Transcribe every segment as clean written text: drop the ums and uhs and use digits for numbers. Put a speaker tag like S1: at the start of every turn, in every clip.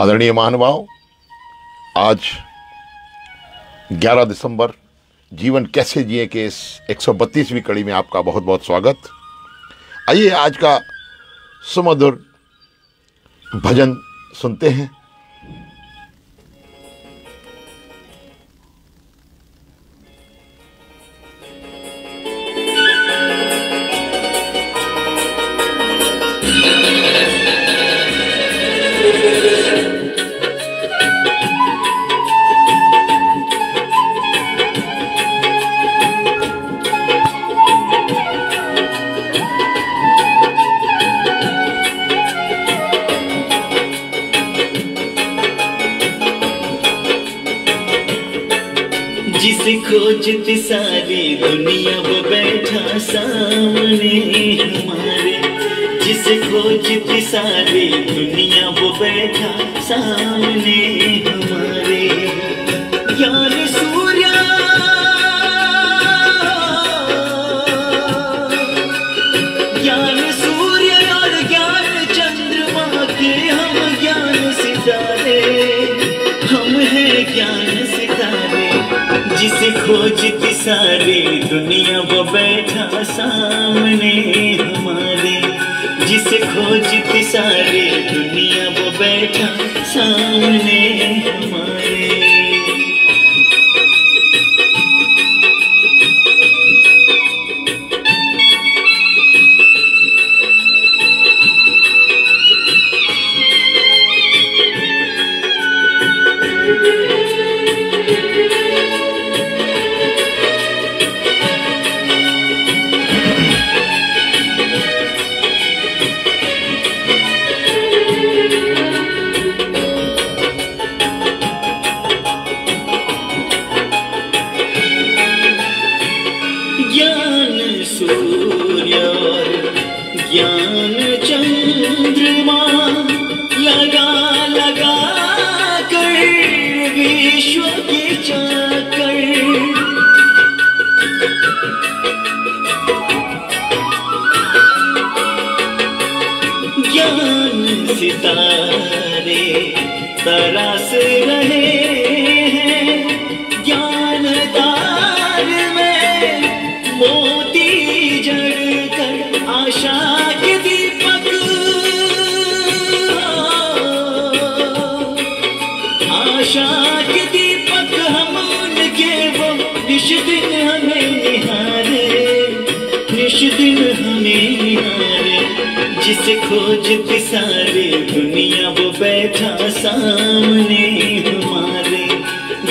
S1: आदरणीय महानुभाव, आज 11 दिसंबर जीवन कैसे जिए के इस 132वीं कड़ी में आपका बहुत बहुत स्वागत। आइए आज का सुमधुर भजन सुनते हैं।
S2: जिसे खोजती सारी दुनिया वो बैठा सामने हमारे। जिसे खोजती सारी दुनिया वो बैठा सामने हमारे। ज्ञान सूर्य और ज्ञान चंद्रमा के हम ज्ञान सितारे। हम हैं ज्ञान सितारे। जिसे खोजती सारी दुनिया वो बैठा सामने हमारे। जिसे खोजती सारी दुनिया वो बैठा सामने हमारे। ज्ञान सूर्य और ज्ञान चंद्रमा लगा लगा कर विश्व की चाकर। ज्ञान सितारे तरास रहे हैं। ज्ञान तार में मोती जड़कर आशा के दीपक। आशा के दीपक हम उनके वो निश दिन हमें निहारे। निश दिन हमें निहारे। जिसे खोजती सारी दुनिया वो बैठा सामने हमारे।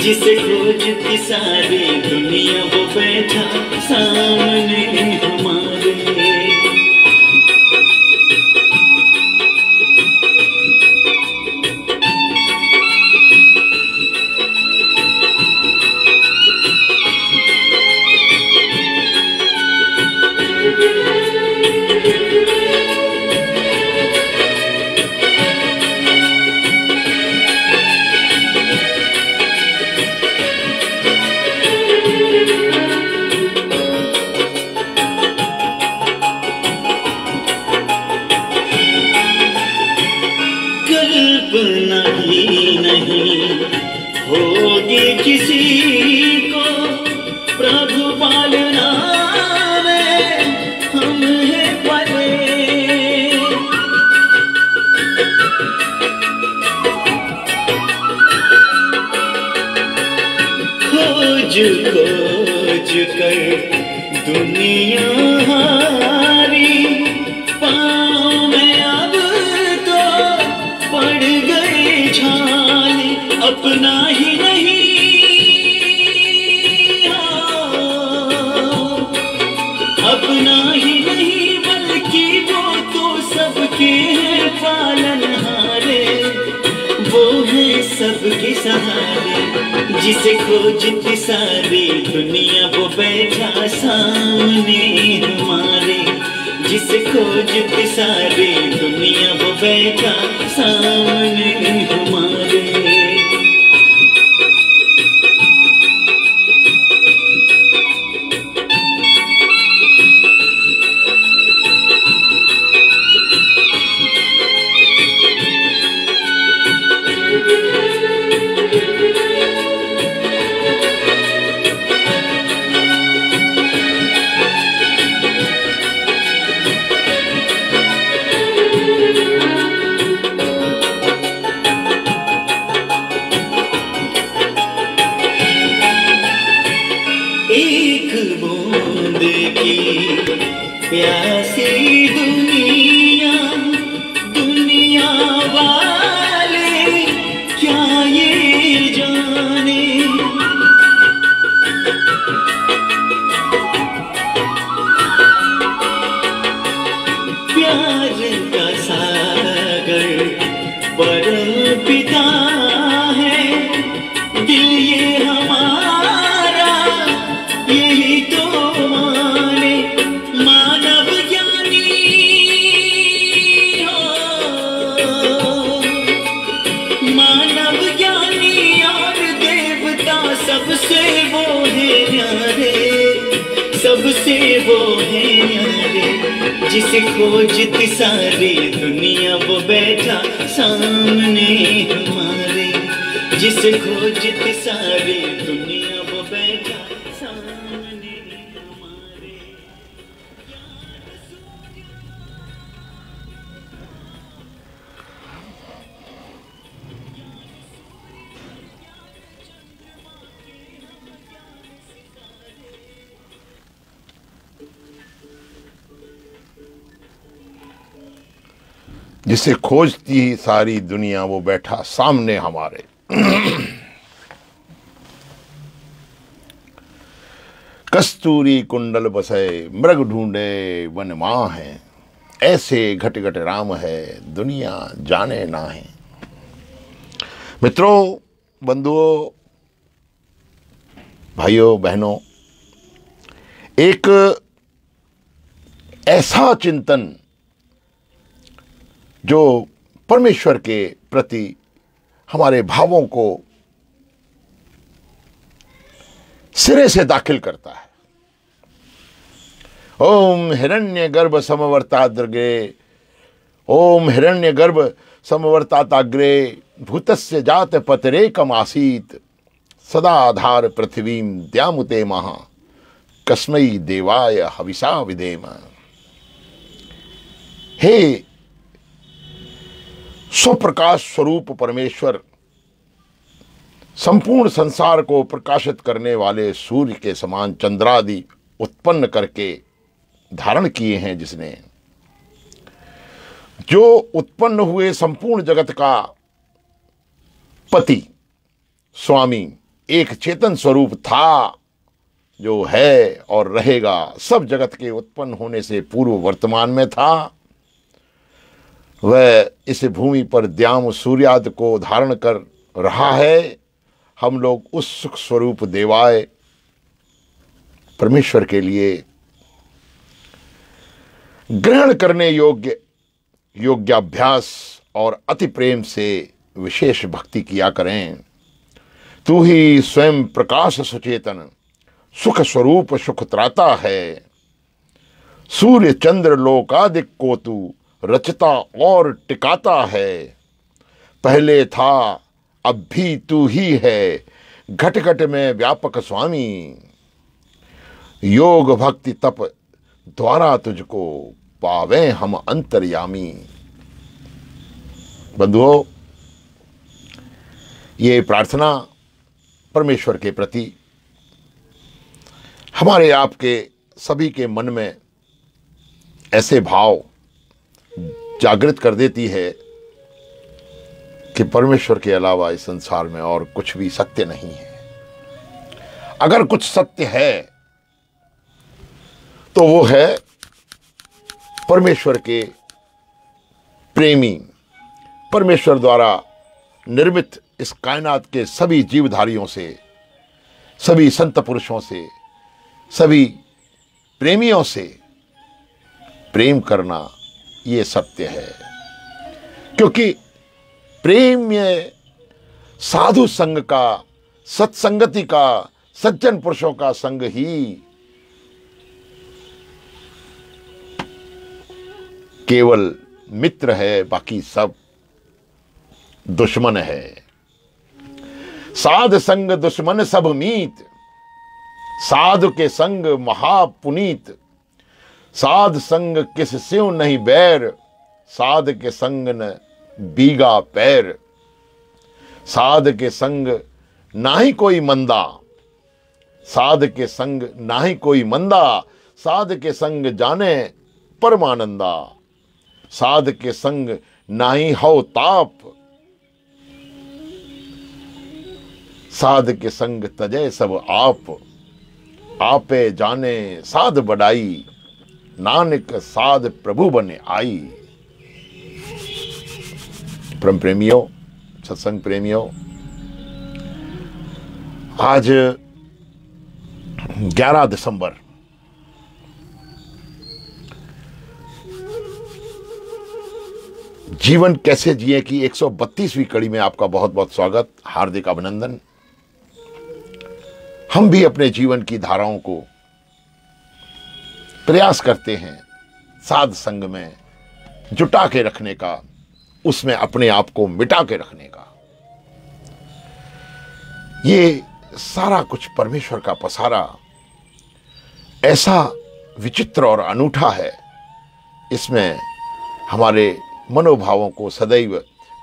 S2: जिसे खोजती सारी दुनिया वो बैठा सामने हमारे। कल्पना ही नहीं होगी किसी को प्रभु पालना में हम हैं पले। खोज खोज कर दुनिया हारी। पाँव में अब तो पड़ गई छाली। अपना ही नहीं, अपना ही नहीं बल्कि वो तो सबके हैं पालनहारे। वो है सबके सहारे। जिसे खोजती सारी दुनिया वो बैठा सामने हमारे। जिसे खोजती सारी दुनिया वो बैठा सामने हमारे। संसार का सागर परम पिता है, दिल ये हमारा यही तो माने, मानव ज्ञानी हो, मानव ज्ञानी और देवता सबसे वो है न्यारे, सबसे वो है न्यारे, जिसे खोजती सारी दुनिया वो बैठा सामने हमारे, जिसे खोजती सारी दुनिया वो बैठा सामने हमारे।
S1: जिसे खोजती सारी दुनिया वो बैठा सामने हमारे। कस्तूरी कुंडल बसे मृग ढूंढे वन माँ है, ऐसे घट घट राम है दुनिया जाने ना है। मित्रों, बंधुओं, भाइयों बहनों, एक ऐसा चिंतन जो परमेश्वर के प्रति हमारे भावों को सिरे से दाखिल करता है। ओम हिरण्य गर्भ समवर्ताग्रे, ओम हिरण्य गर्भ समवर्ताग्रे, भूतस्य जात पतरेकम आसीत, सदा आधार पृथ्वीम द्यामुते महा, कस्मै देवाय हविषा विधेम। हे स्वप्रकाश स्वरूप परमेश्वर, संपूर्ण संसार को प्रकाशित करने वाले सूर्य के समान चंद्रादि उत्पन्न करके धारण किए हैं, जिसने जो उत्पन्न हुए संपूर्ण जगत का पति स्वामी एक चेतन स्वरूप था, जो है और रहेगा, सब जगत के उत्पन्न होने से पूर्व वर्तमान में था, वह इस भूमि पर द्याम सूर्यादि को धारण कर रहा है। हम लोग उस सुख स्वरूप देवाय परमेश्वर के लिए ग्रहण करने योग्य योग्याभ्यास और अति प्रेम से विशेष भक्ति किया करें। तू ही स्वयं प्रकाश सुचेतन सुख स्वरूप सुख त्राता है, सूर्य चंद्र लोकादिक को तू रचता और टिकाता है। पहले था अब भी तू ही है, घट घट में व्यापक स्वामी, योग भक्ति तप द्वारा तुझको पावे हम अंतर्यामी। बंधुओं, ये प्रार्थना परमेश्वर के प्रति हमारे आपके सभी के मन में ऐसे भाव जागृत कर देती है कि परमेश्वर के अलावा इस संसार में और कुछ भी सत्य नहीं है। अगर कुछ सत्य है तो वो है परमेश्वर के प्रेमी, परमेश्वर द्वारा निर्मित इस कायनात के सभी जीवधारियों से, सभी संत पुरुषों से, सभी प्रेमियों से प्रेम करना, ये सत्य है। क्योंकि प्रेम ये साधु संग का, सत्संगति का, सज्जन पुरुषों का संग ही केवल मित्र है, बाकी सब दुश्मन है। साध संग दुश्मन सब मीत, साधु के संग महापुनीत, साध संग किस स्यों नहीं बैर, साध के संग न बीगा पैर, साध के संग नाही कोई मंदा, साध के संग नाही कोई मंदा, साध के संग जाने परमानंदा, साध के संग नाही हो ताप, साध के संग तजय सब आप, आपे जाने साध बढ़ाई, नानक साध प्रभु बने आई। परम प्रेमियों, सत्संग प्रेमियों, आज 11 दिसंबर जीवन कैसे जिए की 132वीं कड़ी में आपका बहुत बहुत स्वागत, हार्दिक अभिनंदन। हम भी अपने जीवन की धाराओं को प्रयास करते हैं साध संग में जुटा के रखने का, उसमें अपने आप को मिटा के रखने का। ये सारा कुछ परमेश्वर का पसारा ऐसा विचित्र और अनूठा है। इसमें हमारे मनोभावों को सदैव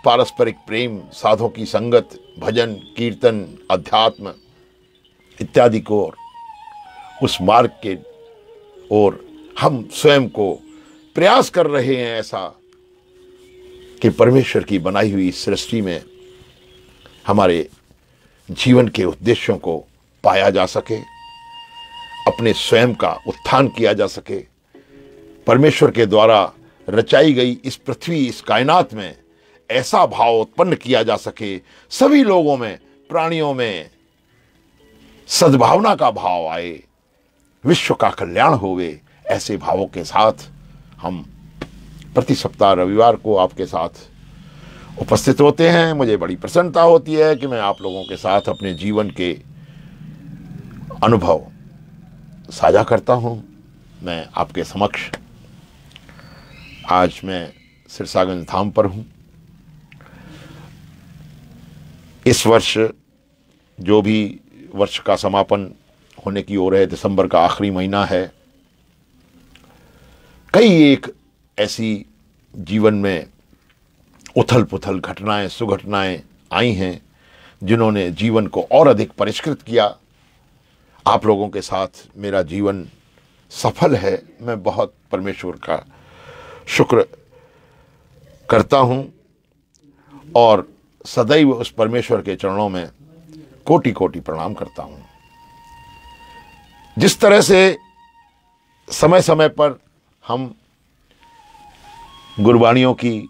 S1: पारस्परिक प्रेम, साधुओं की संगत, भजन, कीर्तन, अध्यात्म इत्यादि को और उस मार्ग के और हम स्वयं को प्रयास कर रहे हैं ऐसा कि परमेश्वर की बनाई हुई सृष्टि में हमारे जीवन के उद्देश्यों को पाया जा सके, अपने स्वयं का उत्थान किया जा सके, परमेश्वर के द्वारा रचाई गई इस पृथ्वी, इस कायनात में ऐसा भाव उत्पन्न किया जा सके, सभी लोगों में, प्राणियों में सद्भावना का भाव आए, विश्व का कल्याण होवे, ऐसे भावों के साथ हम प्रति सप्ताह रविवार को आपके साथ उपस्थित होते हैं। मुझे बड़ी प्रसन्नता होती है कि मैं आप लोगों के साथ अपने जीवन के अनुभव साझा करता हूं। मैं आपके समक्ष आज मैं सिरसागंज धाम पर हूं। इस वर्ष जो भी वर्ष का समापन होने की ओर है, दिसंबर का आखिरी महीना है, कई एक ऐसी जीवन में उथल पुथल घटनाएं, सुघटनाएं आई हैं जिन्होंने जीवन को और अधिक परिष्कृत किया। आप लोगों के साथ मेरा जीवन सफल है। मैं बहुत परमेश्वर का शुक्र करता हूं और सदैव उस परमेश्वर के चरणों में कोटि कोटि प्रणाम करता हूं। जिस तरह से समय समय पर हम गुरबानियों की,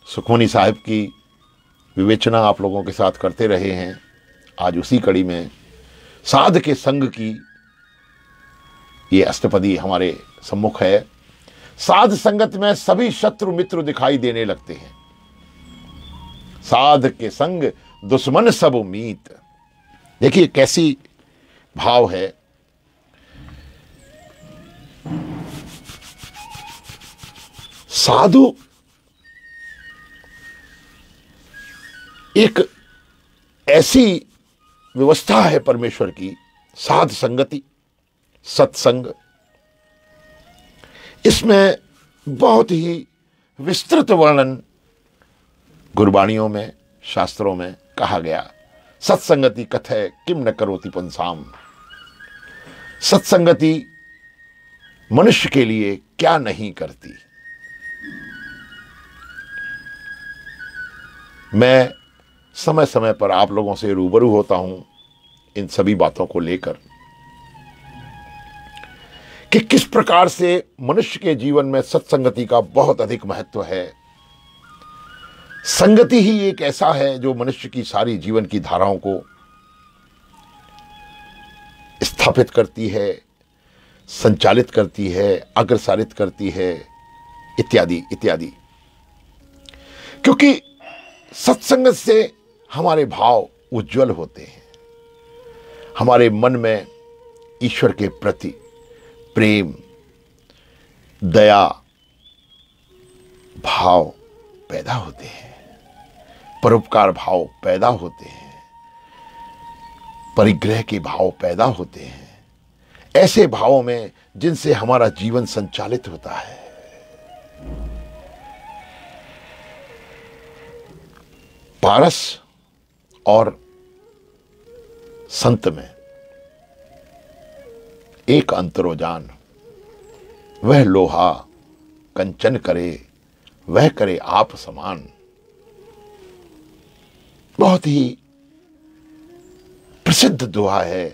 S1: सुखमनी साहिब की विवेचना आप लोगों के साथ करते रहे हैं, आज उसी कड़ी में साध के संग की ये अष्टपदी हमारे सम्मुख है। साध संगत में सभी शत्रु मित्र दिखाई देने लगते हैं, साध के संग दुश्मन सब मीत। देखिए कैसी भाव है। साधु एक ऐसी व्यवस्था है परमेश्वर की, साध संगति, सत्संग। इसमें बहुत ही विस्तृत वर्णन गुरबाणियों में, शास्त्रों में कहा गया। सत्संगति कथय किम न करोति पुंसाम। सत्संगति मनुष्य के लिए क्या नहीं करती। मैं समय समय पर आप लोगों से रूबरू होता हूं इन सभी बातों को लेकर कि किस प्रकार से मनुष्य के जीवन में सत्संगति का बहुत अधिक महत्व है। संगति ही एक ऐसा है जो मनुष्य की सारी जीवन की धाराओं को स्थापित करती है, संचालित करती है, अग्रसारित करती है, इत्यादि इत्यादि। क्योंकि सत्संगत से हमारे भाव उज्जवल होते हैं, हमारे मन में ईश्वर के प्रति प्रेम, दया भाव पैदा होते हैं, परोपकार भाव पैदा होते हैं, परिग्रह के भाव पैदा होते हैं। ऐसे भावों में जिनसे हमारा जीवन संचालित होता है। पारस और संत में एक अंतरो जान, वह लोहा कंचन करे, वह करे आप समान। बहुत ही प्रसिद्ध दोहा है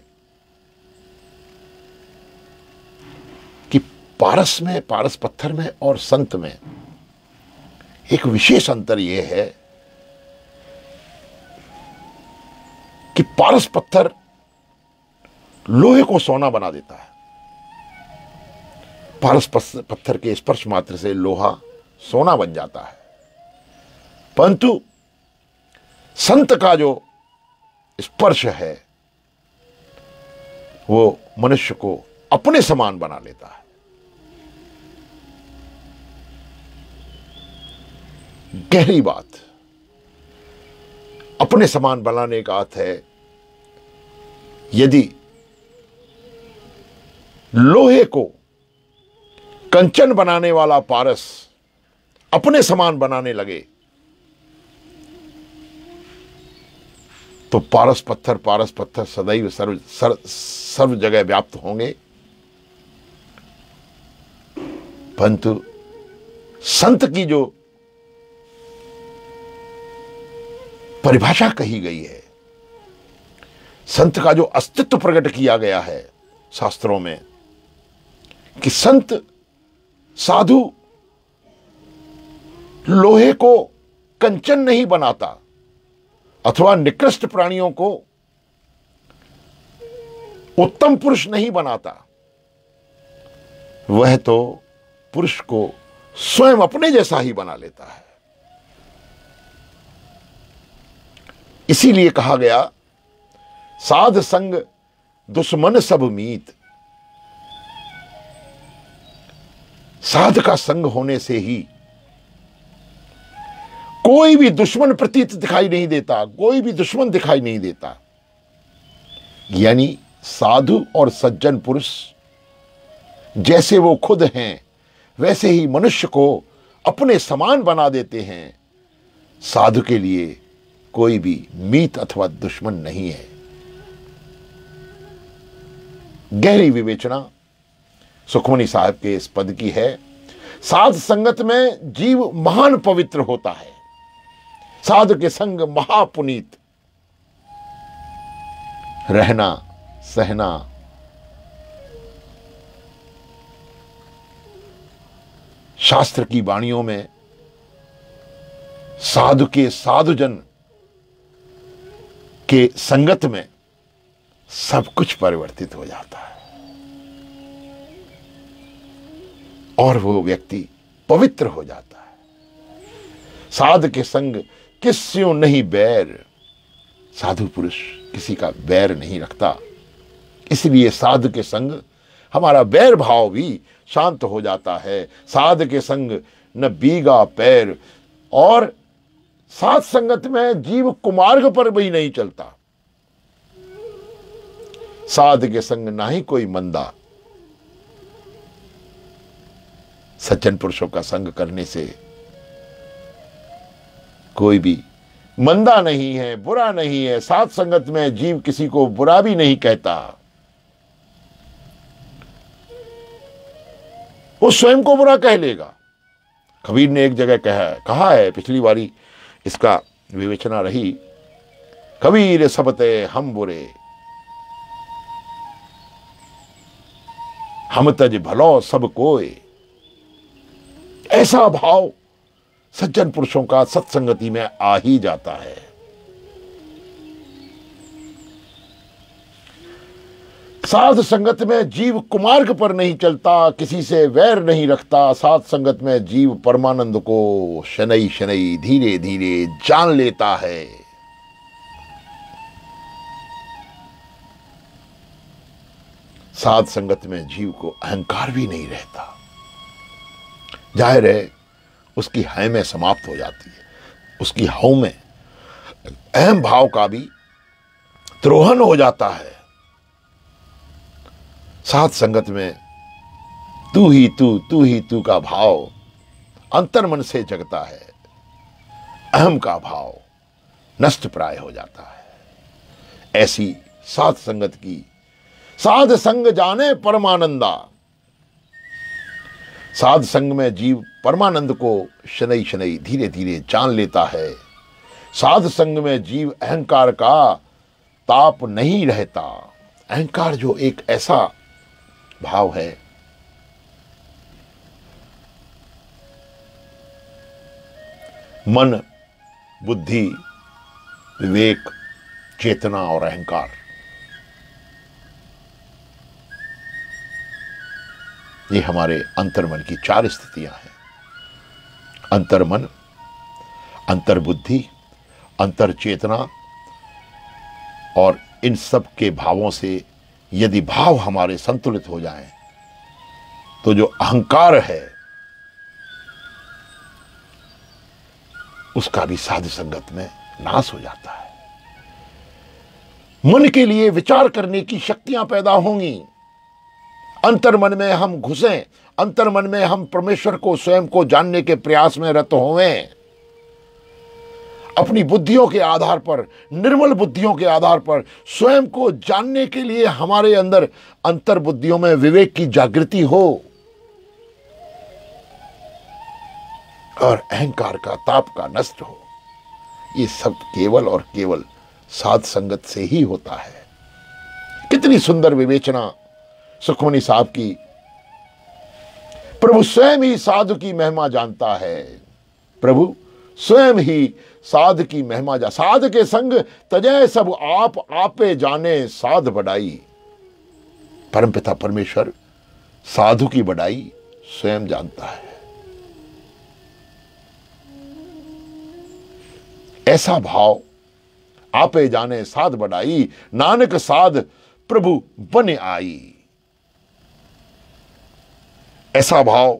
S1: कि पारस में, पारस पत्थर में और संत में एक विशेष अंतर यह है कि पारस पत्थर लोहे को सोना बना देता है। पारस पत्थर के स्पर्श मात्र से लोहा सोना बन जाता है, परंतु संत का जो स्पर्श है वो मनुष्य को अपने समान बना लेता है। गहरी बात। अपने समान बनाने का अर्थ है, यदि लोहे को कंचन बनाने वाला पारस अपने समान बनाने लगे तो पारस पत्थर सदैव सर्व जगह व्याप्त होंगे, परंतु संत की जो परिभाषा कही गई है, संत का जो अस्तित्व प्रकट किया गया है शास्त्रों में, कि संत साधु लोहे को कंचन नहीं बनाता अथवा निकृष्ट प्राणियों को उत्तम पुरुष नहीं बनाता, वह तो पुरुष को स्वयं अपने जैसा ही बना लेता है। इसीलिए कहा गया, साध संग दुश्मन सब मीत। साध का संग होने से ही कोई भी दुश्मन प्रतीत दिखाई नहीं देता, कोई भी दुश्मन दिखाई नहीं देता। यानी साधु और सज्जन पुरुष जैसे वो खुद हैं वैसे ही मनुष्य को अपने समान बना देते हैं। साधु के लिए कोई भी मीत अथवा दुश्मन नहीं है। गहरी विवेचना सुखमनी साहब के इस पद की है, साध संगत में जीव महान पवित्र होता है, साधु के संग महापुनीत। रहना सहना शास्त्र की वाणियों में साधु के साधुजन के संगत में सब कुछ परिवर्तित हो जाता है और वो व्यक्ति पवित्र हो जाता है। साधु के संग किस्यों नहीं बैर। साधु पुरुष किसी का बैर नहीं रखता, इसलिए साधु के संग हमारा बैर भाव भी शांत हो जाता है। साधु के संग न बीगा पैर, और साध संगत में जीव कुमार्ग पर भी नहीं चलता। साध के संग ना ही कोई मंदा। सज्जन पुरुषों का संग करने से कोई भी मंदा नहीं है, बुरा नहीं है। साध संगत में जीव किसी को बुरा भी नहीं कहता, वो स्वयं को बुरा कह लेगा। कबीर ने एक जगह कहा है, पिछली बारी इसका विवेचना रही, कबीर सबते हम बुरे, हम तज भलो सब कोय। ऐसा भाव सज्जन पुरुषों का सत्संगति में आ ही जाता है। साध संगत में जीव कुमार्ग पर नहीं चलता, किसी से वैर नहीं रखता। साध संगत में जीव परमानंद को शनई शनई धीरे धीरे जान लेता है। साध संगत में जीव को अहंकार भी नहीं रहता। जाहिर है उसकी है में समाप्त हो जाती है, उसकी हव में अहम भाव का भी द्रोहन हो जाता है। साध संगत में तू ही तू का भाव अंतर मन से जगता है, अहम का भाव नष्ट प्राय हो जाता है। ऐसी साध संगत की साध संग जाने परमानंदा। साध संग में जीव परमानंद को शनई शनई धीरे धीरे जान लेता है। साध संग में जीव अहंकार का ताप नहीं रहता। अहंकार जो एक ऐसा भाव है मन, बुद्धि, विवेक चेतना और अहंकार, ये हमारे अंतर्मन की 4 स्थितियां हैं। अंतर्मन, अंतर्बुद्धि, अंतर्चेतना, और इन सब के भावों से यदि भाव हमारे संतुलित हो जाएं, तो जो अहंकार है उसका भी साध संगत में नाश हो जाता है। मन के लिए विचार करने की शक्तियां पैदा होंगी। अंतर्मन में हम घुसें, अंतर्मन में हम परमेश्वर को, स्वयं को जानने के प्रयास में रत होवें। अपनी बुद्धियों के आधार पर, निर्मल बुद्धियों के आधार पर स्वयं को जानने के लिए हमारे अंदर अंतर्बुद्धियों में विवेक की जागृति हो और अहंकार का, ताप का नष्ट हो। ये सब केवल और केवल साध संगत से ही होता है। कितनी सुंदर विवेचना सुखमनी साहब की। प्रभु स्वयं ही साधु की महिमा जानता है। प्रभु स्वयं ही साध की महिमा जा, साध के संग तजय सब आप आपे जाने साध बढ़ाई। परमपिता परमेश्वर साधु की बढ़ाई स्वयं जानता है। ऐसा भाव, आपे जाने साध बढ़ाई, नानक साध प्रभु बने आई। ऐसा भाव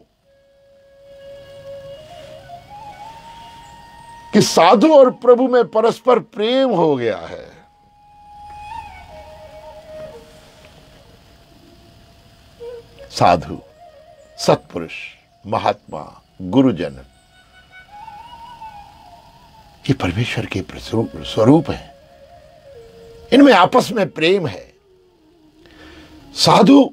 S1: कि साधु और प्रभु में परस्पर प्रेम हो गया है। साधु, सत्पुरुष, महात्मा, गुरुजन, ये परमेश्वर के स्वरूप है। इनमें आपस में प्रेम है। साधु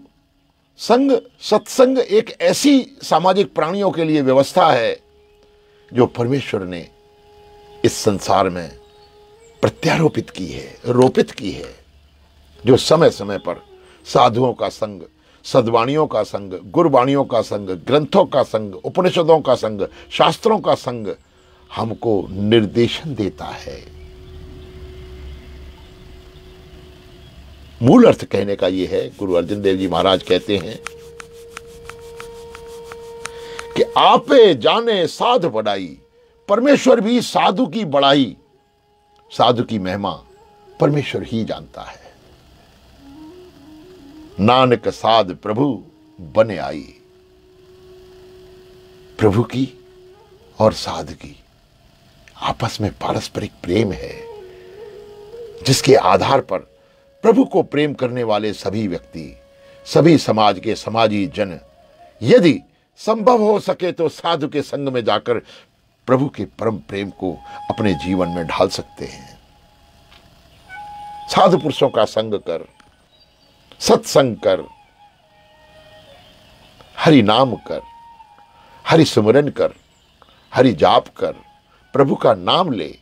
S1: संग, सत्संग एक ऐसी सामाजिक प्राणियों के लिए व्यवस्था है जो परमेश्वर ने इस संसार में प्रत्यारोपित की है, रोपित की है, जो समय समय पर साधुओं का संग, सद्वाणियों का संग, गुरबाणियों का संग, ग्रंथों का संग, उपनिषदों का संग, शास्त्रों का संग हमको निर्देशन देता है। मूल अर्थ कहने का यह है, गुरु अर्जुन देव जी महाराज कहते हैं कि आपे जाने साध बढ़ाई। परमेश्वर भी साधु की बढ़ाई, साधु की महिमा परमेश्वर ही जानता है। नानक साध प्रभु बने आई। प्रभु की और साध की आपस में पारस्परिक प्रेम है, जिसके आधार पर प्रभु को प्रेम करने वाले सभी व्यक्ति, सभी समाज के समाजी जन, यदि संभव हो सके तो साधु के संग में जाकर प्रभु के परम प्रेम को अपने जीवन में ढाल सकते हैं। साधु पुरुषों का संग कर, सत्संग कर, हरि नाम कर, हरि सुमिरन कर, हरि जाप कर, प्रभु का नाम ले।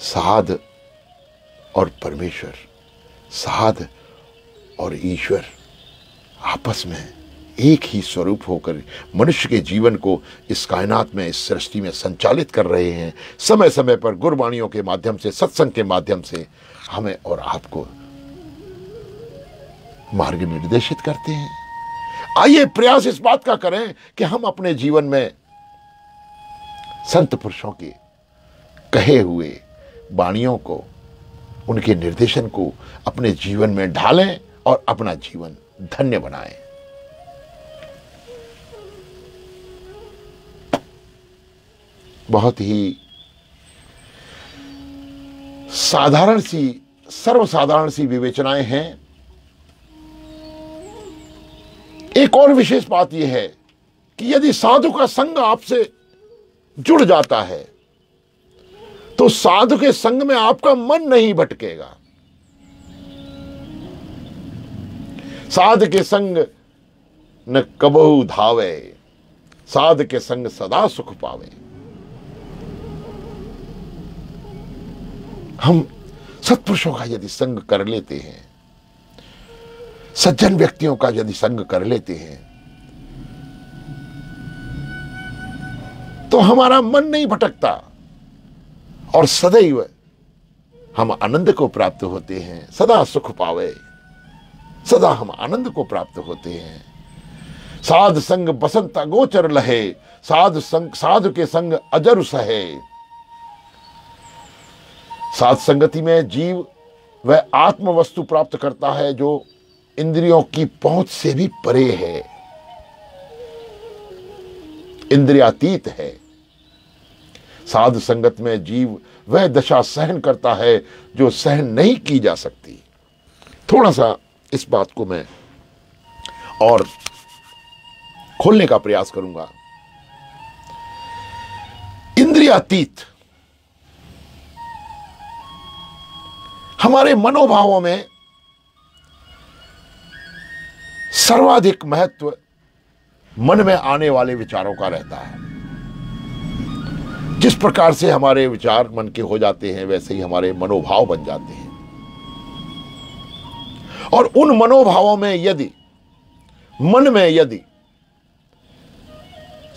S1: साध और परमेश्वर, साध और ईश्वर आपस में एक ही स्वरूप होकर मनुष्य के जीवन को इस कायनात में, इस सृष्टि में संचालित कर रहे हैं। समय समय पर गुरबाणियों के माध्यम से, सत्संग के माध्यम से हमें और आपको मार्ग निर्देशित करते हैं। आइए प्रयास इस बात का करें कि हम अपने जीवन में संत पुरुषों के कहे हुए वाणियों को, उनके निर्देशन को अपने जीवन में ढालें और अपना जीवन धन्य बनाएं। बहुत ही साधारण सी, सर्वसाधारण सी विवेचनाएं हैं। एक और विशेष बात यह है कि यदि साधु का संग आपसे जुड़ जाता है तो साधु के संग में आपका मन नहीं भटकेगा। साध के संग न कबहु धावे, साध के संग सदा सुख पावे। हम सत्पुरुषों का यदि संग कर लेते हैं, सज्जन व्यक्तियों का यदि संग कर लेते हैं, तो हमारा मन नहीं भटकता और सदैव हम आनंद को प्राप्त होते हैं। सदा सुख पावे, सदा हम आनंद को प्राप्त होते हैं। साध संग बसंत अगोचर लहे, साधु के संग अजर सहे। साध संगति में जीव वह आत्म वस्तु प्राप्त करता है जो इंद्रियों की पहुंच से भी परे है, इंद्रियातीत है। साध संगत में जीव वह दशा सहन करता है जो सहन नहीं की जा सकती। थोड़ा सा इस बात को मैं और खोलने का प्रयास करूंगा। इंद्रियातीत हमारे मनोभावों में सर्वाधिक महत्व मन में आने वाले विचारों का रहता है। जिस प्रकार से हमारे विचार मन के हो जाते हैं, वैसे ही हमारे मनोभाव बन जाते हैं। और उन मनोभावों में यदि मन में यदि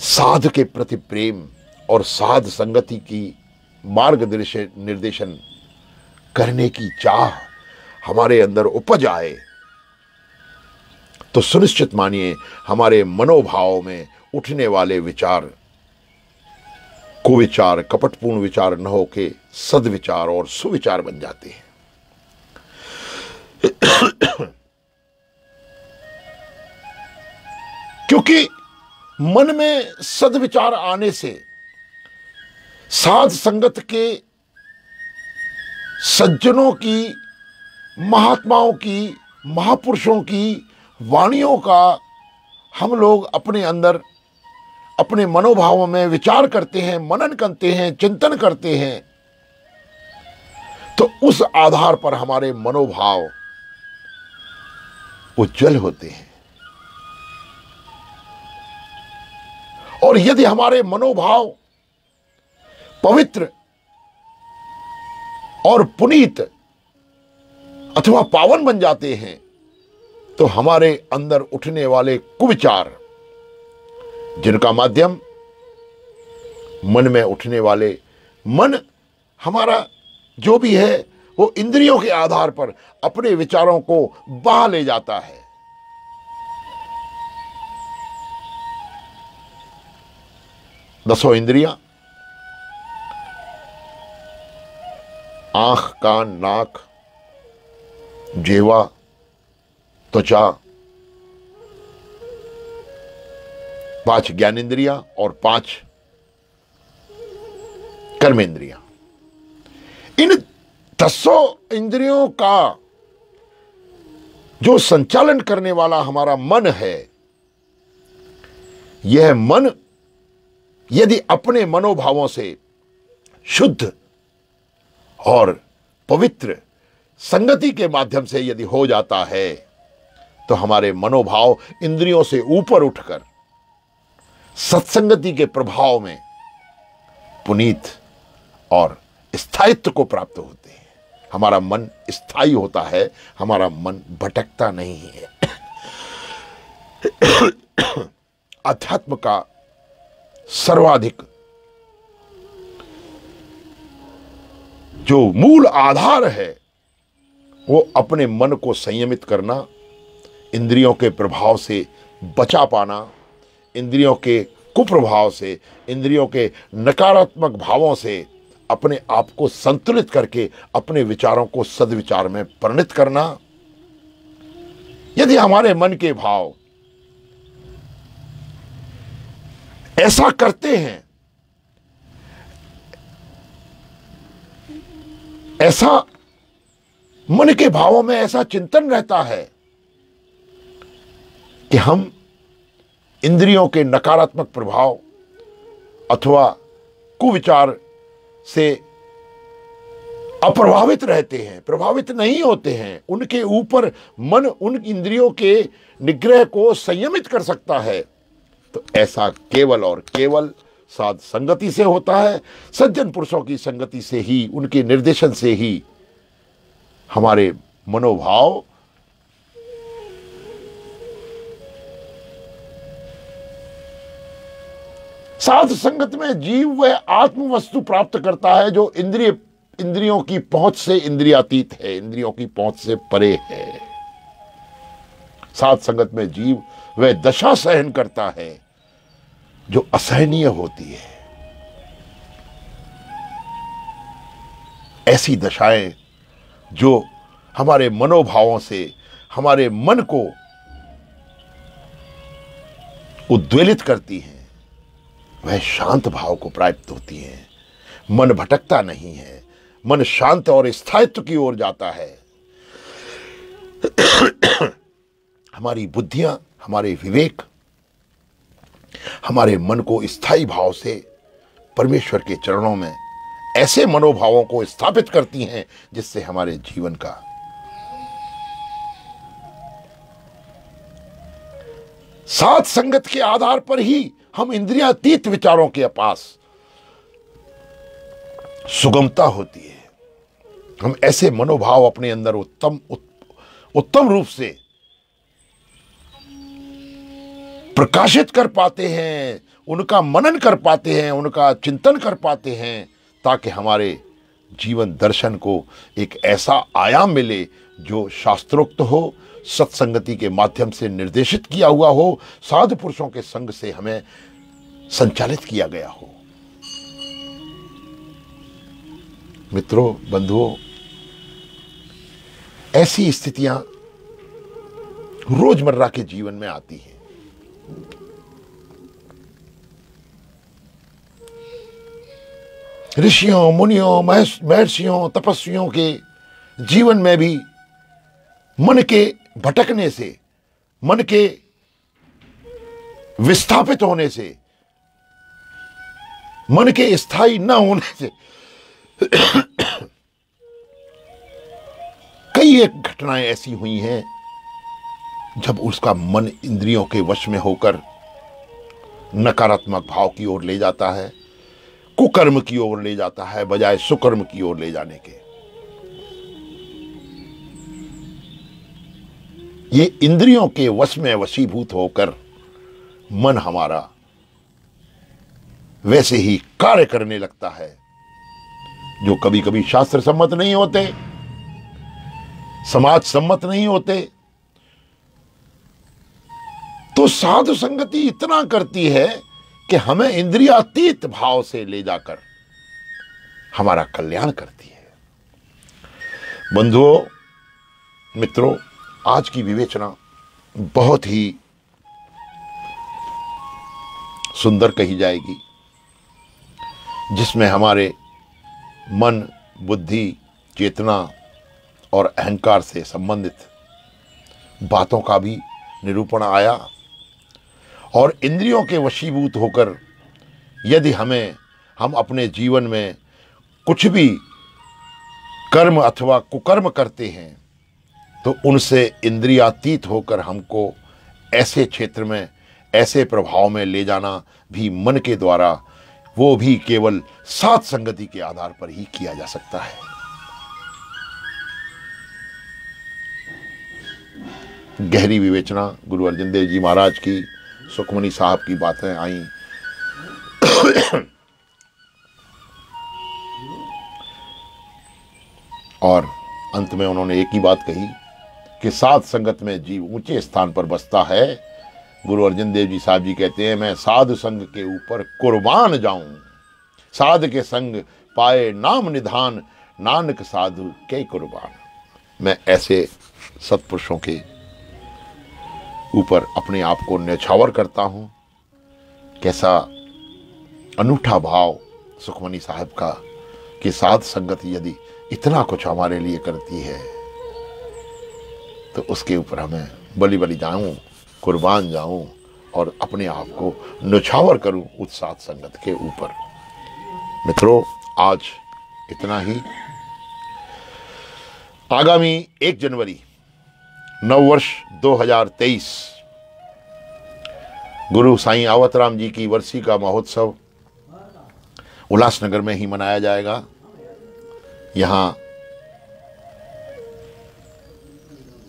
S1: साध के प्रति प्रेम और साध संगति की निर्देशन करने की चाह हमारे अंदर उपज आए, तो सुनिश्चित मानिए हमारे मनोभाव में उठने वाले विचार कुविचार, कपटपूर्ण विचार न होके सद्विचार और सुविचार बन जाते हैं। क्योंकि मन में सद्विचार आने से साध संगत के सज्जनों की, महात्माओं की, महापुरुषों की वाणियों का हम लोग अपने अंदर अपने मनोभावों में विचार करते हैं, मनन करते हैं, चिंतन करते हैं। तो उस आधार पर हमारे मनोभाव उज्जवल होते हैं। और यदि हमारे मनोभाव पवित्र और पुनीत अथवा पावन बन जाते हैं, तो हमारे अंदर उठने वाले कुविचार, जिनका माध्यम मन में उठने वाले, मन हमारा जो भी है वो इंद्रियों के आधार पर अपने विचारों को बहा ले जाता है। दसों इंद्रियां, आंख, कान, नाक, जिह्वा, त्वचा, 5 ज्ञानेंद्रियां और 5 कर्मेंद्रियां। इन 10 इंद्रियों का जो संचालन करने वाला हमारा मन है, यह मन यदि अपने मनोभावों से शुद्ध और पवित्र संगति के माध्यम से यदि हो जाता है, तो हमारे मनोभाव इंद्रियों से ऊपर उठकर सत्संगति के प्रभाव में पुनीत और स्थायित्व को प्राप्त होते हैं। हमारा मन स्थायी होता है, हमारा मन भटकता नहीं है। अध्यात्म का सर्वाधिक जो मूल आधार है, वो अपने मन को संयमित करना, इंद्रियों के प्रभाव से बचा पाना, इंद्रियों के कुप्रभाव से, इंद्रियों के नकारात्मक भावों से अपने आप को संतुलित करके अपने विचारों को सद्विचार में परिणत करना। यदि हमारे मन के भाव ऐसा करते हैं, ऐसा मन के भावों में ऐसा चिंतन रहता है कि हम इंद्रियों के नकारात्मक प्रभाव अथवा कुविचार से अप्रभावित रहते हैं, प्रभावित नहीं होते हैं, उनके ऊपर मन उन इंद्रियों के निग्रह को संयमित कर सकता है, तो ऐसा केवल और केवल साध संगति से होता है। सज्जन पुरुषों की संगति से ही, उनके निर्देशन से ही हमारे मनोभाव साध संगत में जीव वह आत्म वस्तु प्राप्त करता है जो इंद्रियों की पहुंच से इंद्रियातीत है, इंद्रियों की पहुंच से परे है। साध संगत में जीव वह दशा सहन करता है जो असहनीय होती है। ऐसी दशाएं जो हमारे मनोभावों से हमारे मन को उद्वेलित करती हैं, वह शांत भाव को प्राप्त होती हैं। मन भटकता नहीं है, मन शांत और स्थायित्व की ओर जाता है। हमारी बुद्धियां, हमारे विवेक हमारे मन को स्थायी भाव से परमेश्वर के चरणों में ऐसे मनोभावों को स्थापित करती हैं जिससे हमारे जीवन का साध संगत के आधार पर ही हम इंद्रियातीत विचारों के पास सुगमता होती है। हम ऐसे मनोभाव अपने अंदर उत्तम रूप से प्रकाशित कर पाते हैं, उनका मनन कर पाते हैं, उनका चिंतन कर पाते हैं, ताकि हमारे जीवन दर्शन को एक ऐसा आयाम मिले जो शास्त्रोक्त हो, सत्संगति के माध्यम से निर्देशित किया हुआ हो, साधु पुरुषों के संग से हमें संचालित किया गया हो। मित्रों, बंधुओं, ऐसी स्थितियां रोजमर्रा के जीवन में आती हैं। ऋषियों, मुनियों, महर्षियों, तपस्वियों के जीवन में भी मन के भटकने से, मन के विस्थापित होने से, मन के स्थायी न होने से कई एक घटनाएं ऐसी हुई हैं जब उसका मन इंद्रियों के वश में होकर नकारात्मक भाव की ओर ले जाता है, कुकर्म की ओर ले जाता है बजाय सुकर्म की ओर ले जाने के। ये इंद्रियों के वश में वशीभूत होकर मन हमारा वैसे ही कार्य करने लगता है जो कभी कभी शास्त्र सम्मत नहीं होते, समाज सम्मत नहीं होते। तो साधु संगति इतना करती है कि हमें इंद्रियातीत भाव से ले जाकर हमारा कल्याण करती है। बंधुओं, मित्रों, आज की विवेचना बहुत ही सुंदर कही जाएगी, जिसमें हमारे मन, बुद्धि, चेतना और अहंकार से संबंधित बातों का भी निरूपण आया। और इंद्रियों के वशीभूत होकर यदि हम अपने जीवन में कुछ भी कर्म अथवा कुकर्म करते हैं तो उनसे इंद्रियातीत होकर हमको ऐसे क्षेत्र में, ऐसे प्रभाव में ले जाना भी मन के द्वारा, वो भी केवल साध संगति के आधार पर ही किया जा सकता है। गहरी विवेचना गुरु अर्जन देव जी महाराज की, सुखमनी साहब की बातें आई। और अंत में उन्होंने एक ही बात कही कि साध संगत में जीव ऊंचे स्थान पर बसता है। गुरु अर्जन देव जी साहब जी कहते हैं, मैं साधु संग के ऊपर कुर्बान जाऊं, साध के संग पाए नाम निधान, नानक साधु के कुर्बान। मैं ऐसे सत्पुरुषों के ऊपर अपने आप को न्यौछावर करता हूं। कैसा अनूठा भाव सुखमनी साहब का कि साध संगत यदि इतना कुछ हमारे लिए करती है तो उसके ऊपर हमें बलि जाऊं, कुर्बान जाऊं और अपने आप को न्यौछावर करूं उस साध संगत के ऊपर। मित्रों, आज इतना ही। आगामी 1 जनवरी नववर्ष 2023 गुरु साईं आवतराम जी की वर्षी का महोत्सव उल्लासनगर में ही मनाया जाएगा। यहाँ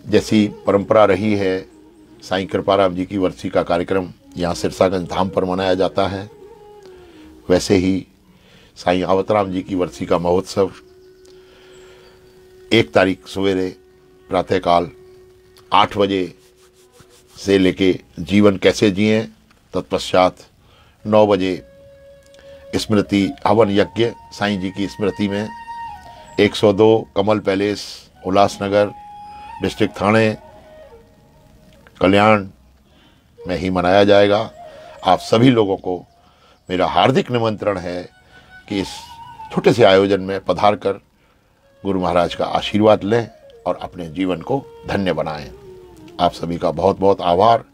S1: जैसी परंपरा रही है, साईं कृपाराम जी की वर्षी का कार्यक्रम यहाँ सिरसागंज धाम पर मनाया जाता है। वैसे ही साईं आवतराम जी की वर्सी का महोत्सव 1 तारीख सवेरे प्रातःकाल 8 बजे से लेके जीवन कैसे जिए, तत्पश्चात 9 बजे स्मृति हवन यज्ञ साईं जी की स्मृति में 102 कमल पैलेस, उल्लासनगर, डिस्ट्रिक्ट थाने, कल्याण में ही मनाया जाएगा। आप सभी लोगों को मेरा हार्दिक निमंत्रण है कि इस छोटे से आयोजन में पधार कर गुरु महाराज का आशीर्वाद लें और अपने जीवन को धन्य बनाएं। आप सभी का बहुत बहुत आभार।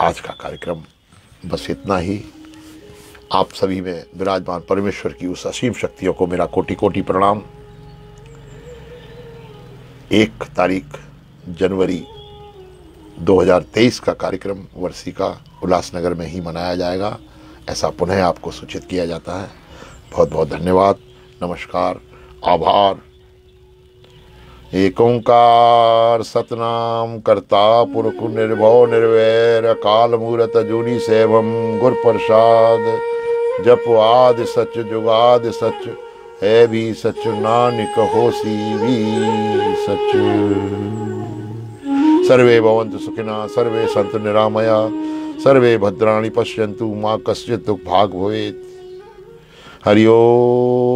S1: आज का कार्यक्रम बस इतना ही। आप सभी में विराजमान परमेश्वर की उस असीम शक्तियों को मेरा कोटि कोटि प्रणाम। 1 तारीख जनवरी 2023 का कार्यक्रम वर्सी का उल्लासनगर में ही मनाया जाएगा, ऐसा पुनः आपको सूचित किया जाता है। बहुत बहुत धन्यवाद, नमस्कार, आभार। एक ओंकार सतनाम करता पुरख निर्भव निर्वैर अकाल मूरत अजूनी सेवम गुर प्रसाद जप आदि सच जुगाद सच है भी सच नानक होसी भी सच। सर्वे भवन्तु सुखिनः, सर्वे सन्तु निरामया, सर्वे भद्राणि पश्यन्तु मा कश्चित् दुःखभाग् भवेत्। हरि ओम।